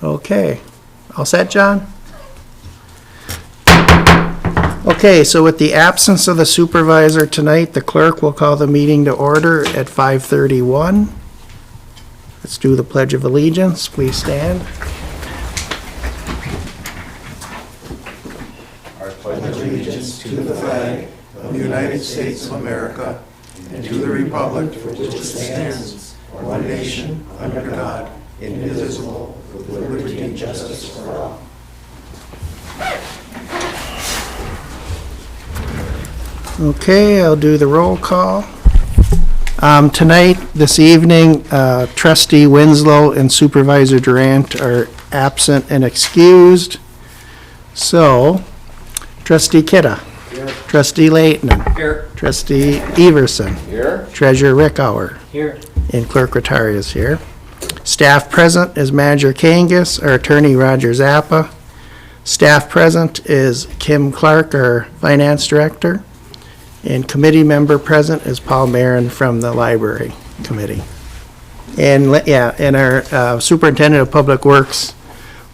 Okay, all set, John? Okay, so with the absence of the supervisor tonight, the clerk will call the meeting to order at 5:31. Let's do the Pledge of Allegiance. Please stand. I pledge allegiance to the flag of the United States of America and to the republic for which it stands, one nation, under God, indivisible, with liberty and justice for all. Okay, I'll do the roll call. Tonight, this evening, Trustee Winslow and Supervisor Durant are absent and excused. So, Trustee Kidda. Here. Trustee Leighton. Here. Trustee Everson. Here. Treasurer Rickower. Here. And Clerk Rattari is here. Staff present is Manager Kangas, our Attorney Roger Zappa. Staff present is Kim Clark, our Finance Director. And committee member present is Paul Barron from the Library Committee. And, and our Superintendent of Public Works,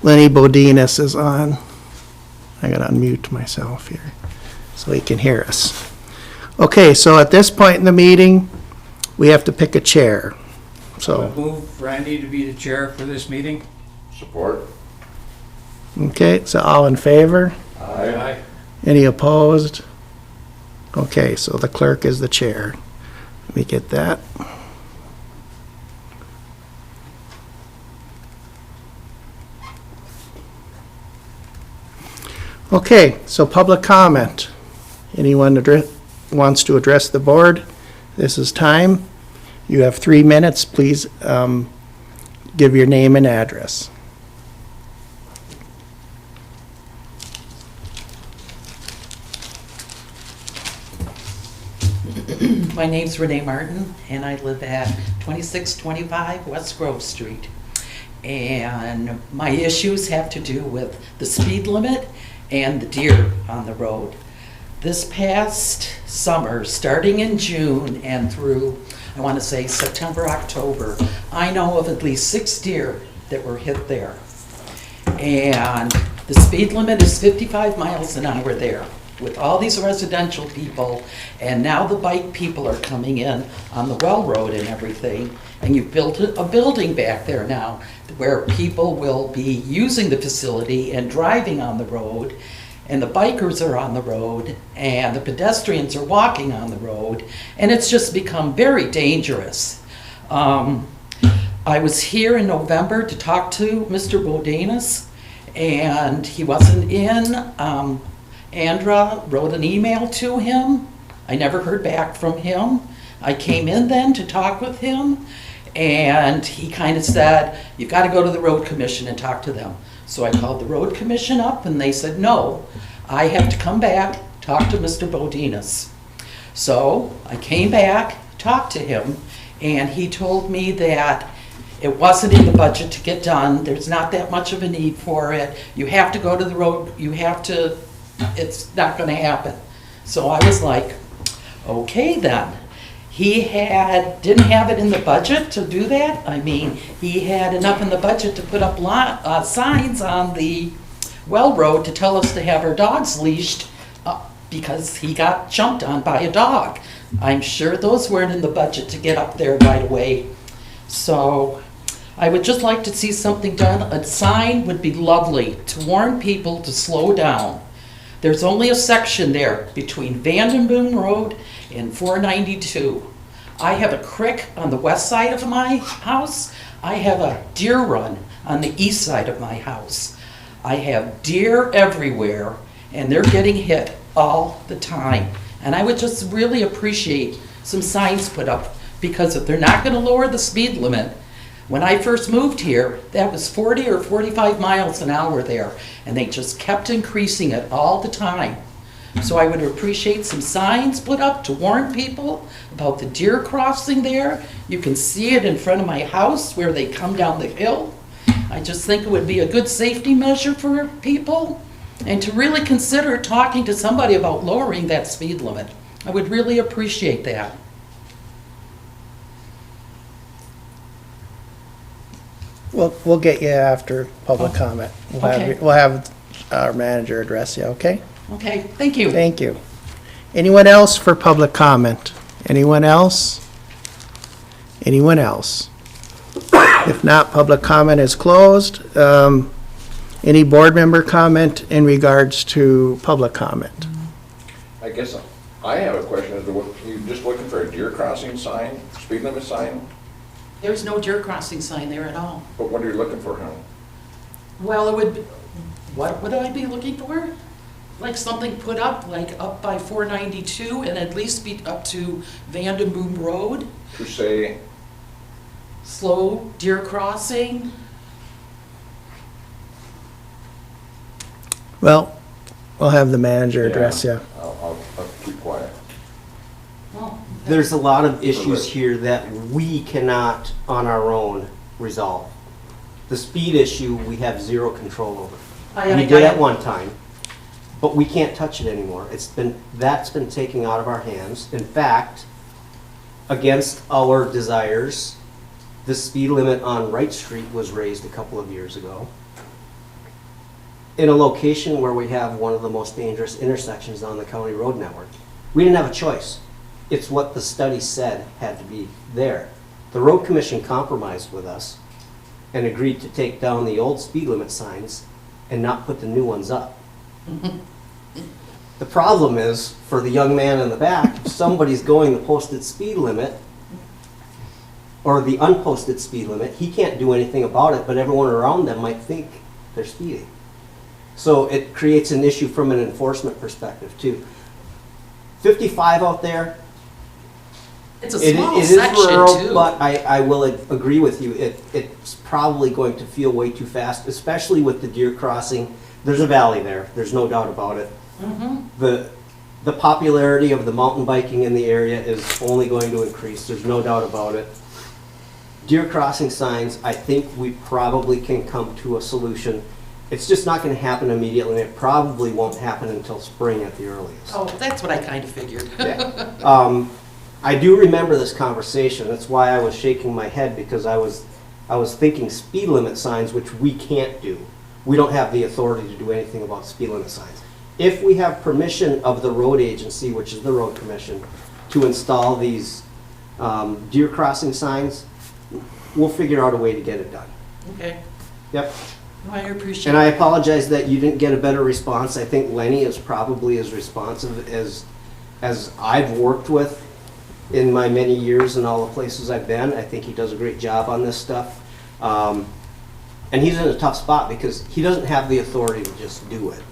Lenny Bodinas, is on. I gotta unmute myself here so he can hear us. Okay, so at this point in the meeting, we have to pick a chair. I So, move Randy to be the chair for this meeting. Support. okay, so all in favor? Aye. Any opposed? Okay, so the clerk is the chair. Let me get that. Okay, so public comment. Anyone wants to address the board? This is time. You have 3 minutes. Please give your name and address. My name's Renee Martin, and I live at 2625 West Grove Street. And my issues have to do with the speed limit and the deer on the road. This past summer, starting in June and through, I want to say September, October, I know of at least 6 deer that were hit there. And the speed limit is 55 miles an hour there, with all these residential people, and now the bike people are coming in on the Well Road and everything, and you've built a building back there now where people will be using the facility and driving on the road, and the bikers are on the road, and the pedestrians are walking on the road, and it's just become very dangerous. I was here in November to talk to Mr. Bodanis, and he wasn't in. Andra wrote an email to him. I never heard back from him. I came in then to talk with him, and he kind of said, you've got to go to the road commission and talk to them. So I called the road commission up, and they said, no, I have to come back, talk to Mr. Bodinas. So I came back, talked to him, and he told me that it wasn't in the budget to get done. There's not that much of a need for it. You have to go to the road, it's not going to happen. So I was like, okay then. He didn't have it in the budget to do that. I mean, he had enough in the budget to put up signs on the Well Road to tell us to have our dogs leashed because he got jumped on by a dog. I'm sure those weren't in the budget to get up there right away. So I would just like to see something done. A sign would be lovely to warn people to slow down. There's only a section there between Vandenboom Road and 492. I have a creek on the west side of my house. I have a deer run on the east side of my house. I have deer everywhere, and they're getting hit all the time. And I would just really appreciate some signs put up, because if they're not going to lower the speed limit, when I first moved here, that was 40 or 45 miles an hour there, and they just kept increasing it all the time. So I would appreciate some signs put up to warn people about the deer crossing there. You can see it in front of my house where they come down the hill. I just think it would be a good safety measure for people, and to really consider talking to somebody about lowering that speed limit. I would really appreciate that. We'll get you after public comment. Okay. We'll have our manager address you, okay? Okay, thank you. Thank you. Anyone else for public comment? Anyone else? Anyone else? If not, public comment is closed. Any board member comment in regards to public comment? I guess I have a question as to what, you just looking for a deer crossing sign, speed limit sign? There's no deer crossing sign there at all. But what are you looking for, Helen? Well, it would, what would I be looking for? Like something put up, like up by 492 and at least be up to Vandenboom Road, To say, slow deer crossing. Well, we'll have the manager address you. I'll keep quiet. Well, There's a lot of issues here that we cannot, on our own, resolve. The speed issue, we have zero control over. We did at one time, but we can't touch it anymore. That's been taken out of our hands. In fact, against our desires, the speed limit on Wright Street was raised a couple of years ago. In a location where we have one of the most dangerous intersections on the county road network. We didn't have a choice. It's what the study said had to be there. The road commission compromised with us and agreed to take down the old speed limit signs and not put the new ones up. The problem is, for the young man in the back, if somebody's going the posted speed limit or the unposted speed limit, he can't do anything about it, but everyone around them might think they're speeding. So it creates an issue from an enforcement perspective too. 55 out there, it's a it small is section rural, too. but I will agree with you. It's probably going to feel way too fast, especially with the deer crossing. There's a valley there. There's no doubt about it. The popularity of the mountain biking in the area is only going to increase. There's no doubt about it. Deer crossing signs, I think we probably can come to a solution. It's just not going to happen immediately. It probably won't happen until spring at the earliest. Oh, that's what I kind of figured. Yeah. I do remember this conversation. That's why I was shaking my head, because I was thinking speed limit signs, which we can't do. We don't have the authority to do anything about speed limit signs. If we have permission of the road agency, which is the road commission, to install these deer crossing signs, we'll figure out a way to get it done. Okay, Yep. I appreciate And I it. apologize that you didn't get a better response. I think Lenny is probably as responsive as I've worked with in my many years in all the places I've been. I think he does a great job on this stuff. And he's in a tough spot because he doesn't have the authority to just do it.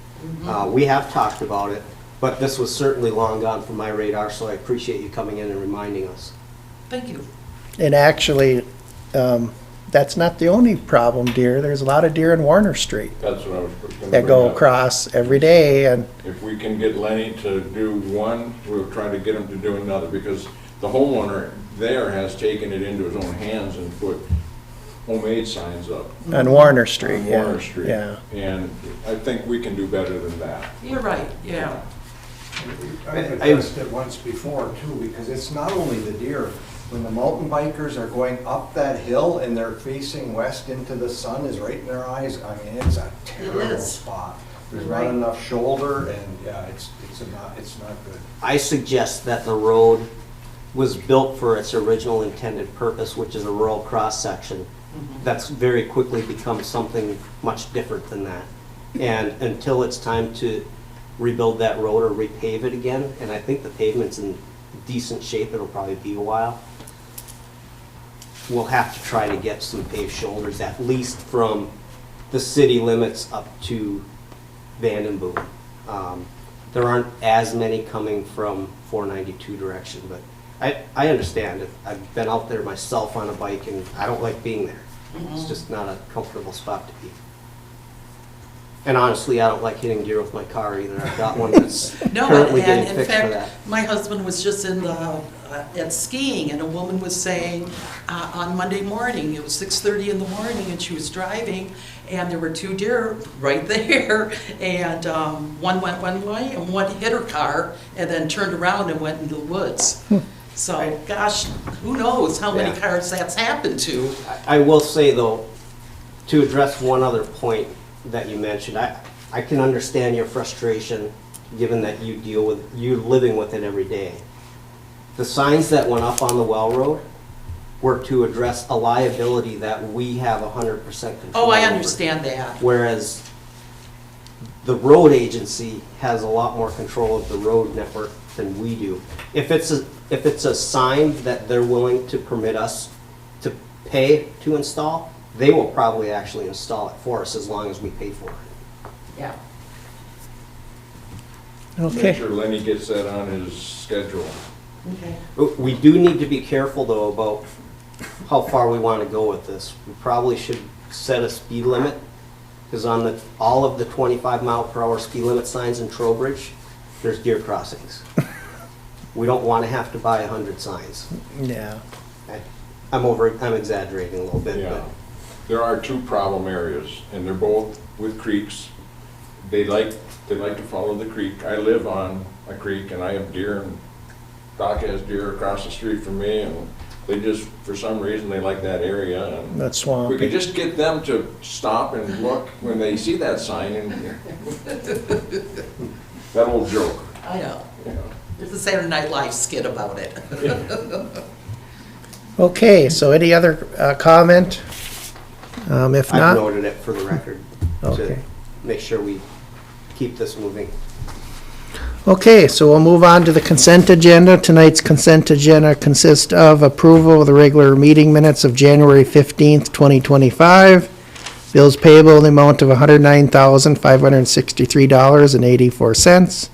We have talked about it, but this was certainly long gone from my radar, so I appreciate you coming in and reminding us. Thank you. And actually, that's not the only problem, deer. There's a lot of deer in Warner Street That's what I was gonna that go bring up. across every day, and If we can get Lenny to do one, we'll try to get him to do another, because the homeowner there has taken it into his own hands and put homemade signs up on Warner Street, on yeah. Warner Street. Yeah. And I think we can do better than that. You're right, yeah. I've addressed it once before too, because it's not only the deer. When the mountain bikers are going up that hill and they're facing west into the sun is right in their eyes, I mean, it's a terrible is. spot. There's Right. not enough shoulder and, yeah, it's not good. I suggest that the road was built for its original intended purpose, which is a rural cross-section. That's very quickly become something much different than that. And until it's time to rebuild that road or repave it again, and I think the pavement's in decent shape, it'll probably be a while, we'll have to try to get some paved shoulders, at least from the city limits up to Vandenboom. There aren't as many coming from 492 direction, but I understand it. I've been out there myself on a bike and I don't like being there. It's just not a comfortable spot to be. And honestly, I don't like hitting deer with my car either. I've got one that's No, currently and getting in fixed for that. fact, my husband was just in the, at skiing, and a woman was saying, on Monday morning, it was 6:30 in the morning, and she was driving, and there were two deer right there, and one went one way, and one hit her car, and then turned around and went into the woods. So, gosh, who knows how many Yeah. cars that's happened to? I will say though, To address one other point that you mentioned, I can understand your frustration, given that you're living with it every day. The signs that went up on the Well Road were to address a liability that we have 100% control Oh, I over. understand that. Whereas the road agency has a lot more control of the road network than we do. If it's a sign that they're willing to permit us to pay to install, they will probably actually install it for us as long as we pay for it. Yeah. Make Okay. sure Lenny gets that on his schedule. Okay. We do need to be careful though about how far we want to go with this. We probably should set a speed limit, because on all of the 25-mile-per-hour speed limit signs in Trowbridge, there's deer crossings. We don't want to have to buy 100 signs. Yeah. I'm exaggerating a little bit, Yeah. but There are two problem areas, and they're both with creeks. They like to follow the creek. I live on a creek, and I have deer, and Doc has deer across the street from me, and they just, for some reason, they like that area. And That's if we could swampy. just get them to stop and look when they see that sign, and that old joke, I know. you know. There's a Saturday Night Live skit about it. Okay, so any other comment? If I've not, noted it for the record okay. to make sure we keep this moving. Okay, so we'll move on to the consent agenda. Tonight's consent agenda consists of approval of the regular meeting minutes of January 15th, 2025. Bills payable in the amount of $109,563.84.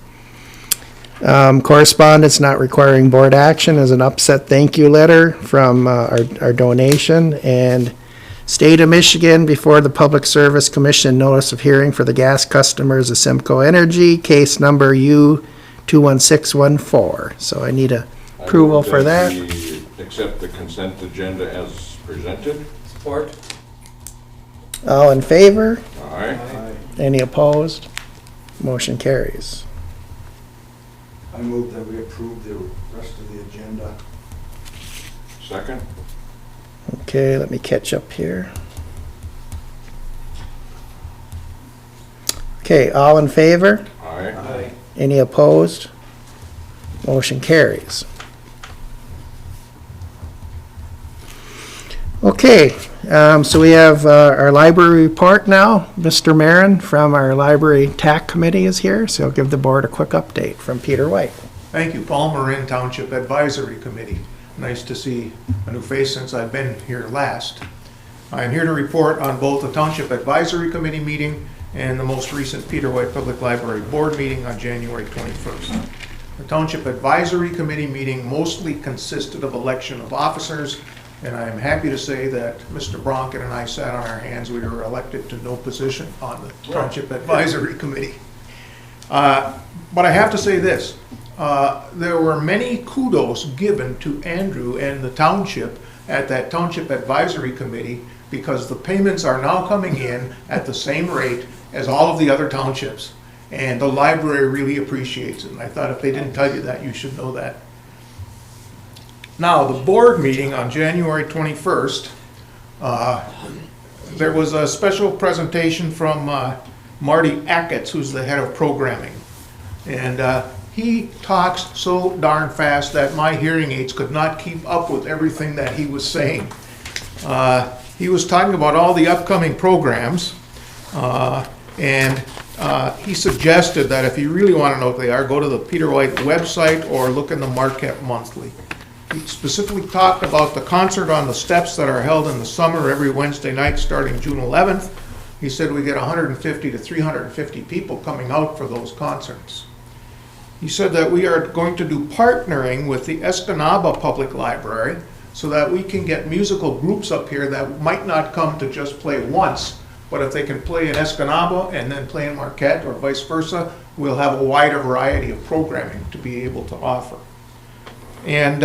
Correspondence not requiring board action is an upset thank you letter from our donation. And State of Michigan before the Public Service Commission notice of hearing for the gas customers of Simcoe Energy, case number U21614. So I need a approval I move for that. we accept the consent agenda as presented. Support. All in favor? All right. Any opposed? Motion carries. I move that we approve the rest of the agenda. Second? Okay, let me catch up here. Okay, all in favor? All right. Aye. Any opposed? Motion carries. Okay, so we have our library report now. Mr. Marin from our Library TAC Committee is here, so he'll give the board a quick update from Peter White. Thank you, Paul Marin, Township Advisory Committee. Nice to see a new face since I've been here last. I am here to report on both the Township Advisory Committee meeting and the most recent Peter White Public Library Board meeting on January 21st. The Township Advisory Committee meeting mostly consisted of election of officers, and I am happy to say that Mr. Bronken and I sat on our hands. We were elected to no position on the Township Advisory Committee. But I have to say this, there were many kudos given to Andrew and the township at that Township Advisory Committee, because the payments are now coming in at the same rate as all of the other townships. And the library really appreciates it. And I thought if they didn't tell you that, you should know that. Now, the board meeting on January 21st, there was a special presentation from Marty Acketts, who's the head of programming. And he talks so darn fast that my hearing aids could not keep up with everything that he was saying. He was talking about all the upcoming programs, and he suggested that if you really want to know what they are, go to the Peter White website or look in the Marquette Monthly. He specifically talked about the concert on the steps that are held in the summer every Wednesday night starting June 11th. He said we get 150 to 350 people coming out for those concerts. He said that we are going to do partnering with the Escanaba Public Library so that we can get musical groups up here that might not come to just play once, but if they can play in Escanaba and then play in Marquette or vice versa, we'll have a wider variety of programming to be able to offer. And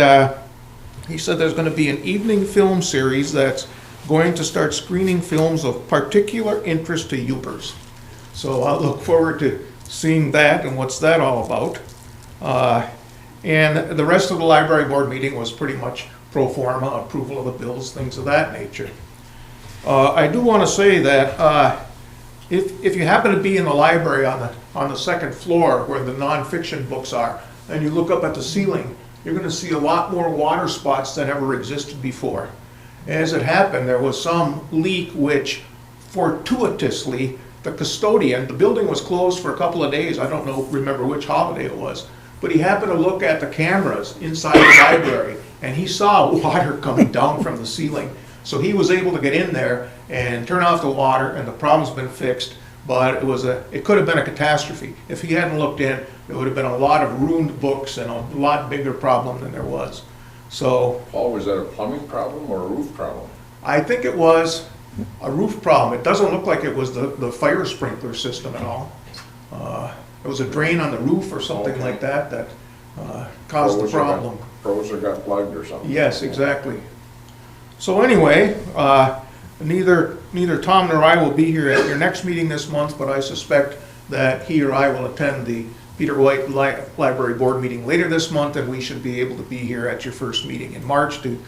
he said there's going to be an evening film series that's going to start screening films of particular interest to Yoopers. So I'll look forward to seeing that and what's that all about. And the rest of the library board meeting was pretty much pro forma, approval of the bills, things of that nature. I do want to say that if you happen to be in the library on the second floor where the nonfiction books are, and you look up at the ceiling, you're going to see a lot more water spots than ever existed before. As it happened, there was some leak which fortuitously the custodian, the building was closed for a couple of days, I don't remember which holiday it was, but he happened to look at the cameras inside the library and he saw water coming down from the ceiling. So he was able to get in there and turn off the water, and the problem's been fixed, but it could have been a catastrophe. If he hadn't looked in, there would have been a lot of ruined books and a lot bigger problem than there was. So Paul, was that a plumbing problem or a roof problem? I think it was a roof problem. It doesn't look like it was the fire sprinkler system at all. It was a drain on the roof or something like that caused the problem. Froze or got plugged or something? Yes, exactly. So anyway, neither Tom nor I will be here at your next meeting this month, but I suspect that he or I will attend the Peter White Library Board meeting later this month, and we should be able to be here at your first meeting in March to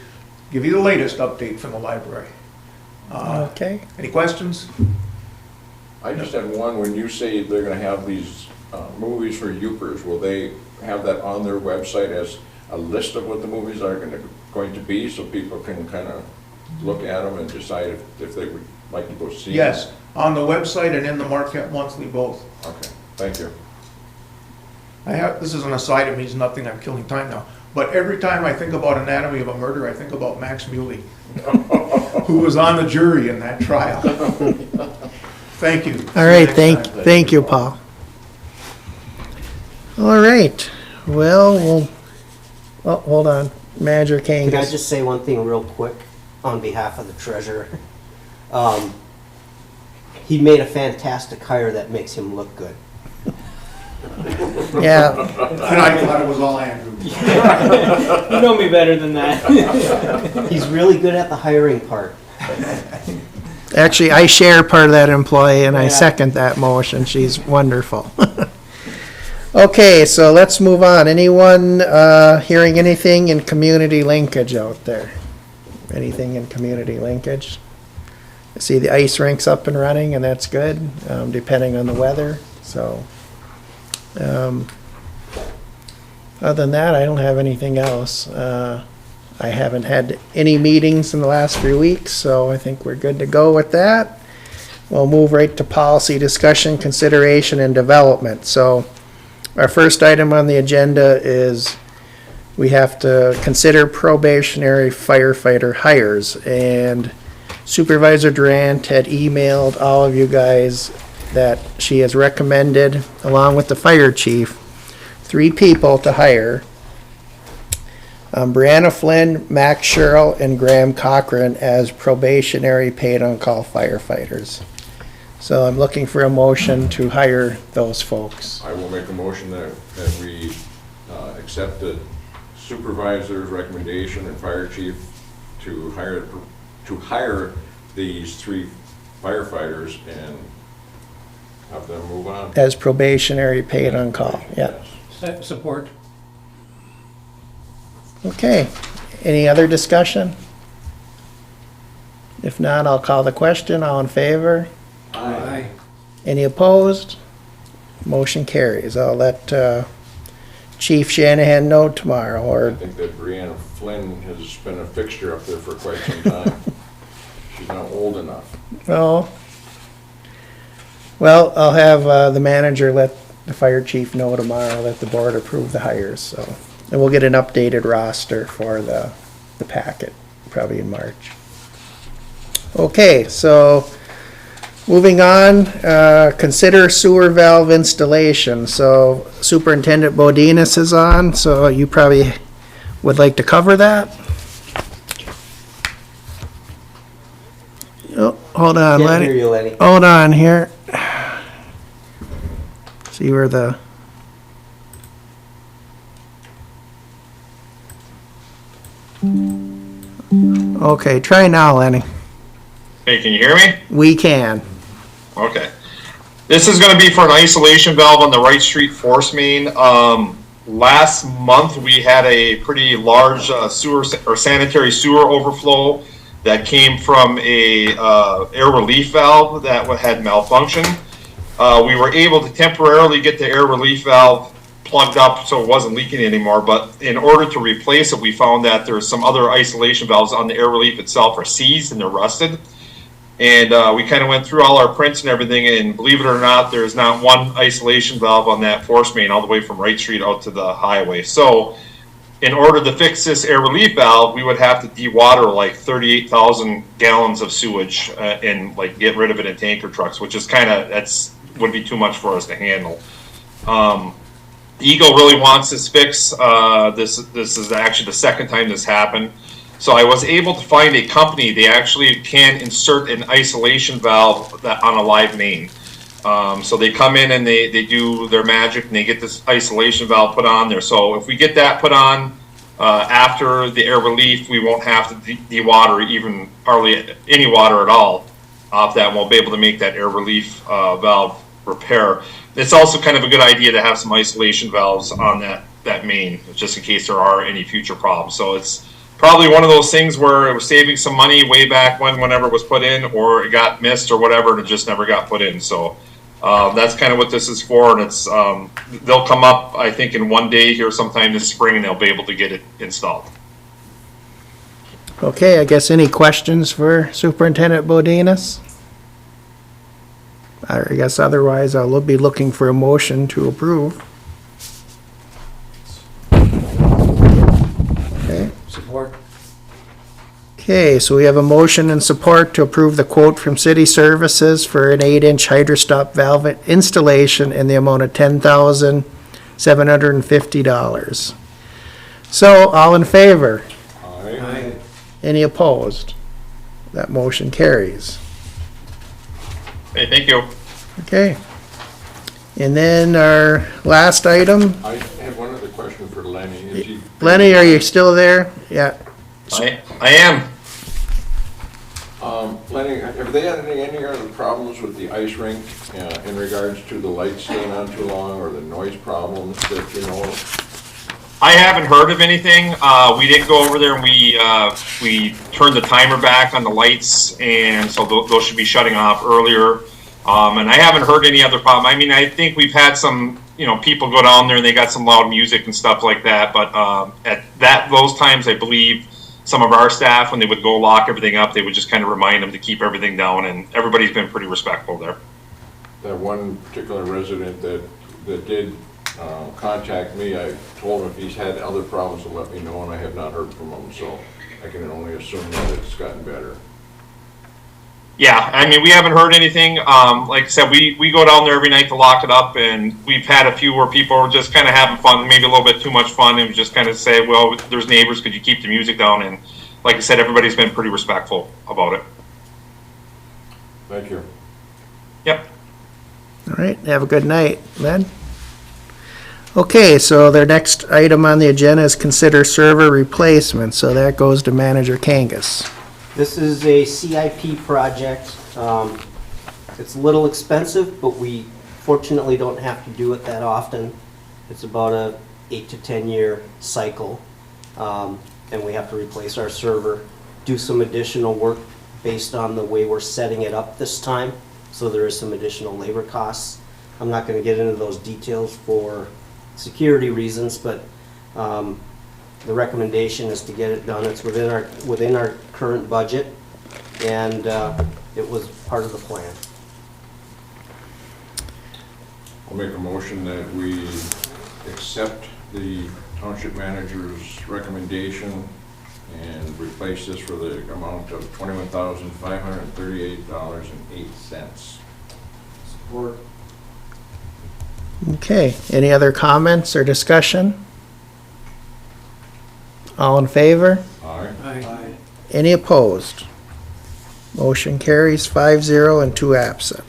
give you the latest update from the library. Okay. Any questions? I just had one. When you say they're gonna have these movies for Yoopers, will they have that on their website as a list of what the movies are going to be, so people can kind of look at them and decide if they would like to go see them? Yes, on the website and in the Marquette Monthly both. Okay, thank you. This is an aside, it means nothing, I'm killing time now. But every time I think about Anatomy of a Murder, I think about Max Muley, who was on the jury in that trial. Thank you. All right, thank you, Paul. All right, well, hold on, Manager Can I Kangas. just say one thing real quick on behalf of the treasurer? He made a fantastic hire that makes him look good. Yeah, And I thought it was all Andrew. You know me better than that. He's really good at the hiring part. actually, I share part of that employee, and I Yeah. second that motion. She's wonderful. Okay, so let's move on. Anyone hearing anything in community linkage out there? Anything in community linkage? I see the ice rink's up and running, and that's good, depending on the weather, so. Other than that, I don't have anything else. I haven't had any meetings in the last few weeks, so I think we're good to go with that. We'll move right to policy discussion, consideration, and development. So our first item on the agenda is we have to consider probationary firefighter hires. And Supervisor Durant had emailed all of you guys that she has recommended, along with the fire chief, 3 people to hire. Brianna Flynn, Max Sherrill, and Graham Cochran as probationary paid-on-call firefighters. So I'm looking for a motion to hire those folks. I will make a motion that we accept the supervisor's recommendation and fire chief to hire these 3 firefighters and have them move on. As probationary paid-on-call, yeah. Support. Okay, any other discussion? If not, I'll call the question. All in favor? Aye. Any opposed? Motion carries. I'll let Chief Shanahan know tomorrow, I or, think that Brianna Flynn has been a fixture up there for quite some time. She's now old enough. oh. Well, I'll have the manager let the fire chief know tomorrow that the board approved the hires, so. And we'll get an updated roster for the packet, probably in March. Okay, so moving on, consider sewer valve installation. So Superintendent Bodinas is on, so you probably would like to cover that? Oh, hold on, Can't Lenny. hear you, Lenny. Hold on here. See where the. Okay, try now, Lenny. Hey, can you hear me? We can. Okay. This is going to be for an isolation valve on the Wright Street force main. Last month we had a pretty large sewer or sanitary sewer overflow that came from a air relief valve that had malfunction. We were able to temporarily get the air relief valve plugged up so it wasn't leaking anymore, but in order to replace it, we found that there's some other isolation valves on the air relief itself are seized and they're rusted. And we kind of went through all our prints and everything, and believe it or not, there's not one isolation valve on that force main all the way from Wright Street out to the highway. So in order to fix this air relief valve, we would have to dewater like 38,000 gallons of sewage and like get rid of it in tanker trucks, which is kind of, would be too much for us to handle. Eagle really wants this fix. This is actually the second time this happened. So I was able to find a company. They actually can insert an isolation valve on a live main. So they come in and they do their magic and they get this isolation valve put on there. So if we get that put on after the air relief, we won't have to dewater even hardly any water at all off that. We'll be able to make that air relief valve repair. It's also kind of a good idea to have some isolation valves on that main, just in case there are any future problems. So it's probably one of those things where it was saving some money way back whenever it was put in, or it got missed or whatever, and it just never got put in. So that's kind of what this is for, and it's they'll come up, I think, in one day here sometime this spring, and they'll be able to get it installed. Okay, I guess any questions for Superintendent Bodenas? I guess otherwise I'll be looking for a motion to approve. Okay. Support. Okay, so we have a motion and support to approve the quote from City Services for an 8-inch hydrostop valve installation in the amount of $10,750. So, all in favor? Aye. Any opposed? That motion carries. Hey, thank you. Okay. And then our last item, I have one other question for Lenny. Is he- Lenny, are you still there? Yeah. I am. Lenny, have they had any other problems with the ice rink in regards to the lights staying on too long or the noise problems that you know of? I haven't heard of anything. We did go over there and we turned the timer back on the lights, and so those should be shutting off earlier. And I haven't heard any other problem. I mean, I think we've had some, people go down there and they got some loud music and stuff like that. But at those times, I believe some of our staff, when they would go lock everything up, they would just kind of remind them to keep everything down. And everybody's been pretty respectful there. That one particular resident that did contact me, I told him if he's had other problems to let me know, and I have not heard from him. So I can only assume that it's gotten better. Yeah, I mean, we haven't heard anything. Like I said, we go down there every night to lock it up, and we've had a few where people are just kind of having fun, maybe a little bit too much fun, and just kind of say, well, there's neighbors, could you keep the music down? And like I said, everybody's been pretty respectful about it. Thank you. Yep. All right, have a good night, Len. Okay, so their next item on the agenda is consider server replacement, so that goes to Manager Kangas. This is a CIP project. It's a little expensive, but we fortunately don't have to do it that often. It's about a 8 to 10 year cycle. And we have to replace our server, do some additional work based on the way we're setting it up this time. So there is some additional labor costs. I'm not going to get into those details for security reasons, but the recommendation is to get it done. It's within our current budget, and it was part of the plan. I'll make a motion that we accept the township manager's recommendation and replace this for the amount of $21,538.08. Support. Okay, any other comments or discussion? All in favor? Aye. Aye. Any opposed? Motion carries 5-0 and 2 absent.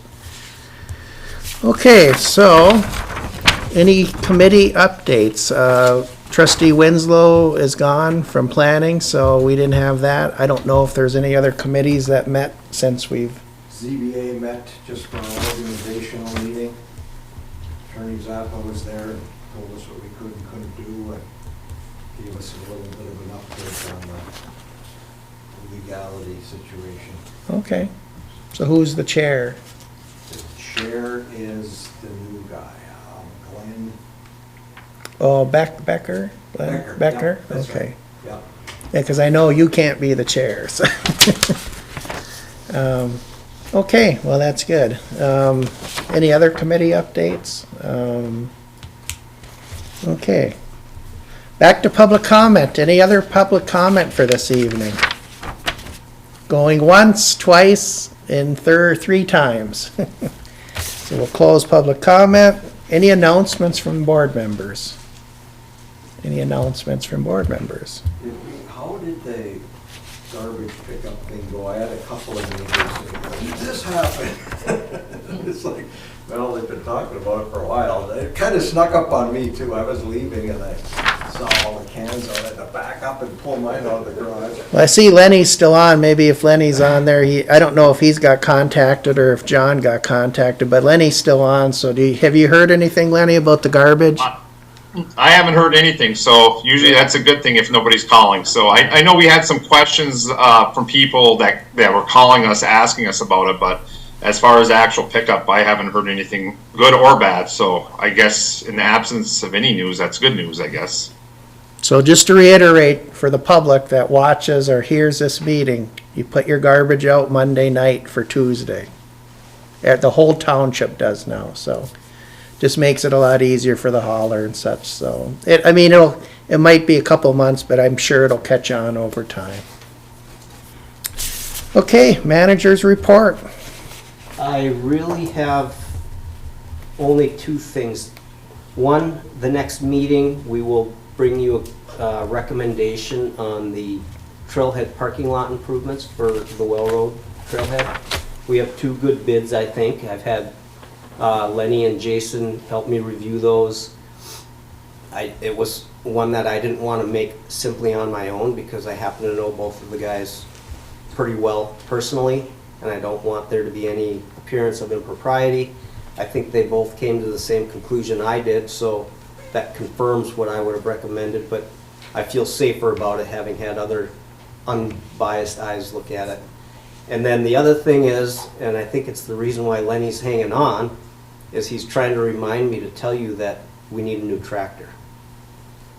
Okay, so any committee updates? Trustee Winslow is gone from planning, so we didn't have that. I don't know if there's any other committees that met since we've... ZBA met just for an organizational meeting. Attorney Zappa was there and told us what we could and couldn't do, and gave us a little bit of an update on legality situation. Okay. So who's the chair? The chair is the new guy, Glenn Oh, Becker? Glenn Becker. Becker? Yep, that's Okay. right. Yeah. Yeah, because I know you can't be the chair, so. Okay, well, that's good. Any other committee updates? Okay. Back to public comment. Any other public comment for this evening? Going once, twice, and three times. So we'll close public comment. Any announcements from board members? Any announcements from board members? How did the garbage pickup thing go? I had a couple of neighbors say, when did this happen? It's like, well, they've been talking about it for a while. It kind of snuck up on me too. I was leaving and I saw all the cans on it, to back up and pull mine out of the garage. Well, I see Lenny's still on. Maybe if Lenny's on there, I don't know if he's got contacted or if John got contacted, but Lenny's still on. So have you heard anything, Lenny, about the garbage? I haven't heard anything, so usually that's a good thing if nobody's calling. So I know we had some questions from people that were calling us, asking us about it, but as far as actual pickup, I haven't heard anything good or bad. So I guess in the absence of any news, that's good news, I guess. So just to reiterate for the public that watches or hears this meeting, you put your garbage out Monday night for Tuesday. The whole township does now, so just makes it a lot easier for the hauler and such, so. It might be a couple months, but I'm sure it'll catch on over time. Okay, manager's report. I really have only two things. One, the next meeting, we will bring you a recommendation on the trailhead parking lot improvements for the Well Road trailhead. We have two good bids, I think. I've had Lenny and Jason help me review those. It was one that I didn't want to make simply on my own because I happen to know both of the guys pretty well personally, and I don't want there to be any appearance of impropriety. I think they both came to the same conclusion I did, so that confirms what I would have recommended, but I feel safer about it having had other unbiased eyes look at it. And then the other thing is, and I think it's the reason why Lenny's hanging on, is he's trying to remind me to tell you that we need a new tractor.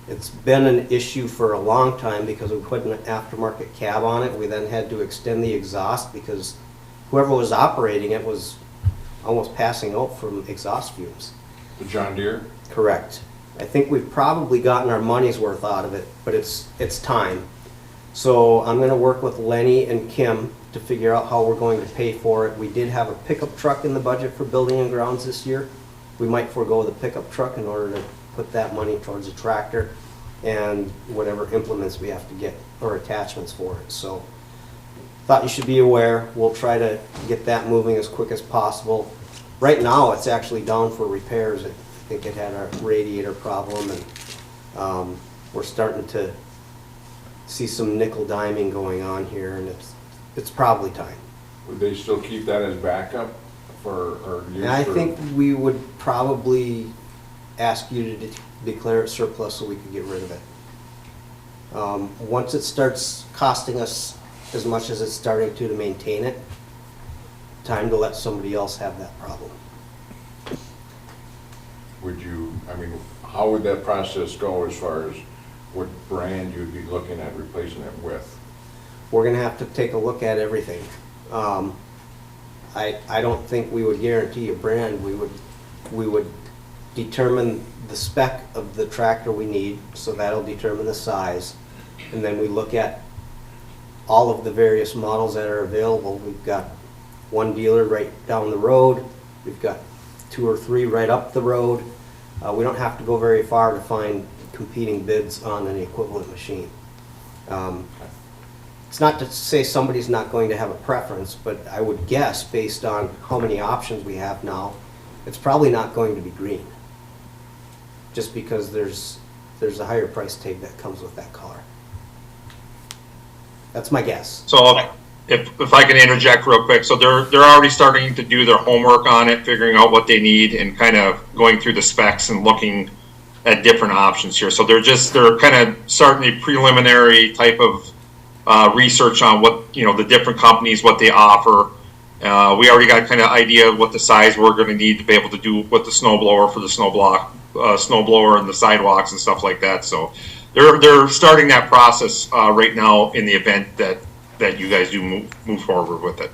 It's been an issue for a long time because we put an aftermarket cab on it. We then had to extend the exhaust because whoever was operating it was almost passing out from exhaust fumes. The John Deere? Correct. I think we've probably gotten our money's worth out of it, but it's time. So I'm gonna work with Lenny and Kim to figure out how we're going to pay for it. We did have a pickup truck in the budget for building and grounds this year. We might forego the pickup truck in order to put that money towards a tractor and whatever implements we have to get or attachments for it. So thought you should be aware. We'll try to get that moving as quick as possible. Right now, it's actually down for repairs. I think it had a radiator problem, and we're starting to see some nickel diming going on here, and it's probably time. Would they still keep that as backup or use And I for- think we would probably ask you to declare it surplus so we could get rid of it. Once it starts costing us as much as it's starting to maintain it, time to let somebody else have that problem. How would that process go as far as what brand you'd be looking at replacing it with? We're gonna have to take a look at everything. I don't think we would guarantee a brand. We would determine the spec of the tractor we need, so that'll determine the size. And then we look at all of the various models that are available. We've got one dealer right down the road. We've got 2 or 3 right up the road. We don't have to go very far to find competing bids on an equivalent machine. It's not to say somebody's not going to have a preference, but I would guess, based on how many options we have now, it's probably not going to be green. Just because there's a higher price tag that comes with that color. That's my guess. So if I can interject real quick, so they're already starting to do their homework on it, figuring out what they need and kind of going through the specs and looking at different options here. So they're kind of starting a preliminary type of research on what, the different companies, what they offer. We already got kind of idea of what the size we're going to need to be able to do with the snow blower for the snow blower and the sidewalks and stuff like that. So they're starting that process right now in the event that you guys do move forward with it.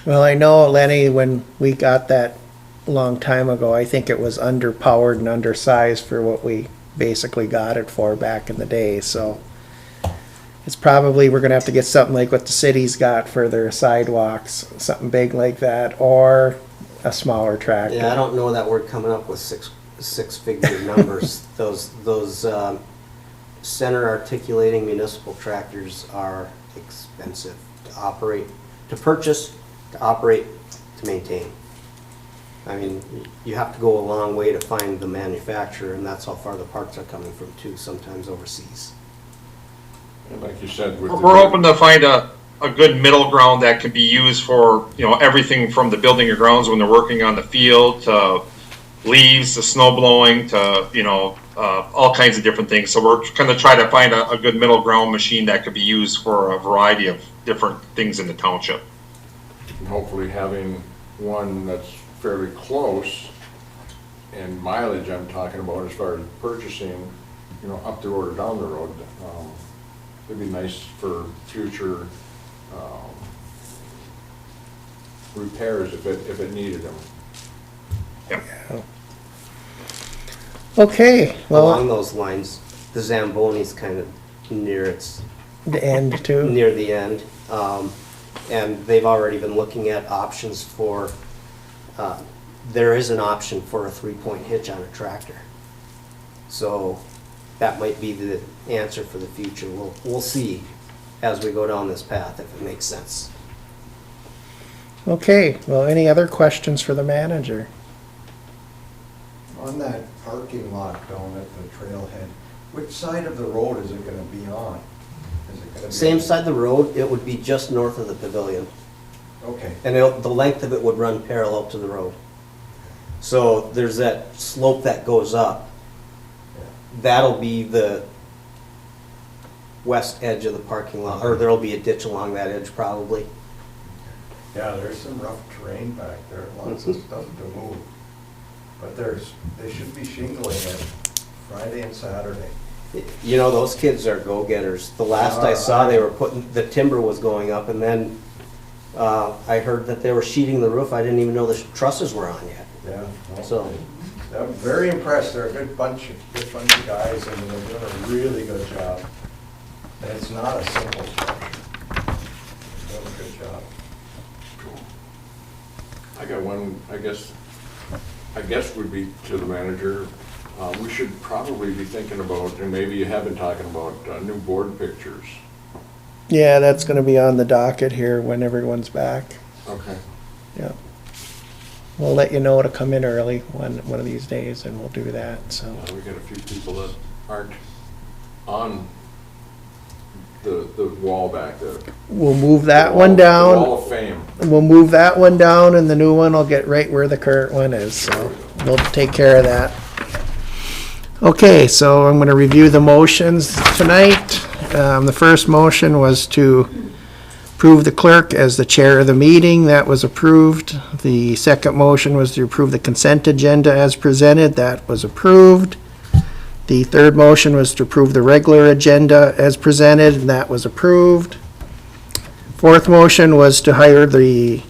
Well, I know, Lenny, when we got that a long time ago, I think it was underpowered and undersized for what we basically got it for back in the day, so it's probably, we're gonna have to get something like what the city's got for their sidewalks, something big like that, or a smaller tractor. Yeah, I don't know that we're coming up with six-figure numbers. Those center articulating municipal tractors are expensive to operate, to purchase, to operate, to maintain. I mean, you have to go a long way to find the manufacturer, and that's how far the parts are coming from too, sometimes overseas. And like you said, with We're hoping to find a good middle ground that can be used for, everything from the building of grounds when they're working on the field, to leaves, to snow blowing, to, all kinds of different things. So we're going to try to find a good middle ground machine that could be used for a variety of different things in the township. and hopefully having one that's fairly close, and mileage I'm talking about as far as purchasing, up the road or down the road. It'd be nice for future repairs if it needed them. Okay, Along well, those lines, the Zamboni's kind of near the end too. near the end. And they've already been looking at options for, there is an option for a 3-point hitch on a tractor. So that might be the answer for the future. We'll see as we go down this path if it makes sense. Okay, well, any other questions for the manager? On that parking lot down at the trailhead, which side of the road is it gonna be on? Is it gonna be? Same side of the road, it would be just north of the pavilion. Okay, And the length of it would run parallel to the road. So there's that slope that goes up. That'll be the west edge of the parking lot, or there'll be a ditch along that edge probably. yeah, there's some rough terrain back there, lots of stuff to move. But they should be shingling it Friday and Saturday. Those kids are go-getters. The last I saw, they were the timber was going up, and then I heard that they were sheeting the roof. I didn't even know the trusses were on yet. Yeah. well, So- I'm very impressed, they're a good bunch of guys, and they're doing a really good job. And it's not a simple structure. They're doing a good job. I got one, I guess would be to the manager. We should probably be thinking about, and maybe you have been talking about, new board pictures. Yeah, that's gonna be on the docket here when everyone's back. Okay. Yeah. We'll let you know to come in early one of these days, and we'll do that, so. We got a few people that aren't on the wall back there. We'll move that one The down. Wall of Fame. We'll move that one down, and the new one will get right where the current one is, so we'll take care of that. Okay, so I'm gonna review the motions tonight. The first motion was to approve the clerk as the chair of the meeting. That was approved. The second motion was to approve the consent agenda as presented. That was approved. The third motion was to approve the regular agenda as presented, and that was approved. Fourth motion was to hire the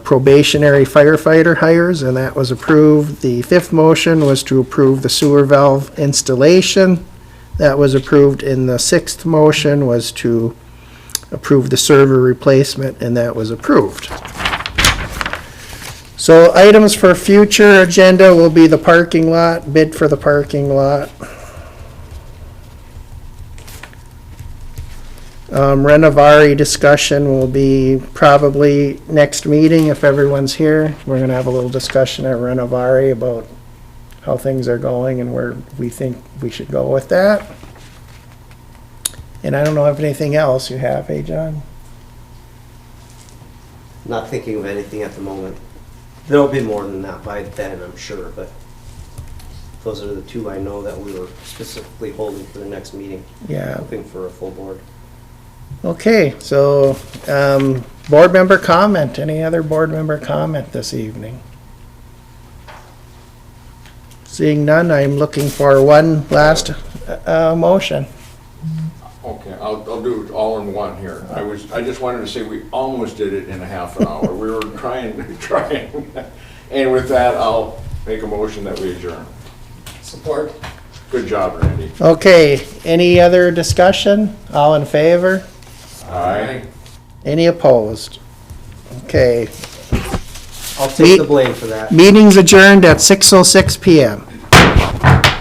probationary firefighter hires, and that was approved. The fifth motion was to approve the sewer valve installation. That was approved. And the sixth motion was to approve the server replacement, and that was approved. So items for future agenda will be the parking lot, bid for the parking lot. Renovari discussion will be probably next meeting if everyone's here. We're gonna have a little discussion at Renovari about how things are going and where we think we should go with that. And I don't know if anything else you have, hey, John? Not thinking of anything at the moment. There'll be more than that by then, I'm sure, but those are the two I know that we were specifically holding for the next meeting, Yeah. hoping for a full board. Okay, so, board member comment, any other board member comment this evening? Seeing none, I'm looking for one last, motion. Okay, I'll do it all in one here. I just wanted to say we almost did it in a half an hour. We were trying. And with that, I'll make a motion that we adjourn. Support. Good job, Randy. Okay, any other discussion? All in favor? Aye. Any opposed? Okay, I'll take the blame for that. meeting's adjourned at 6:06 PM.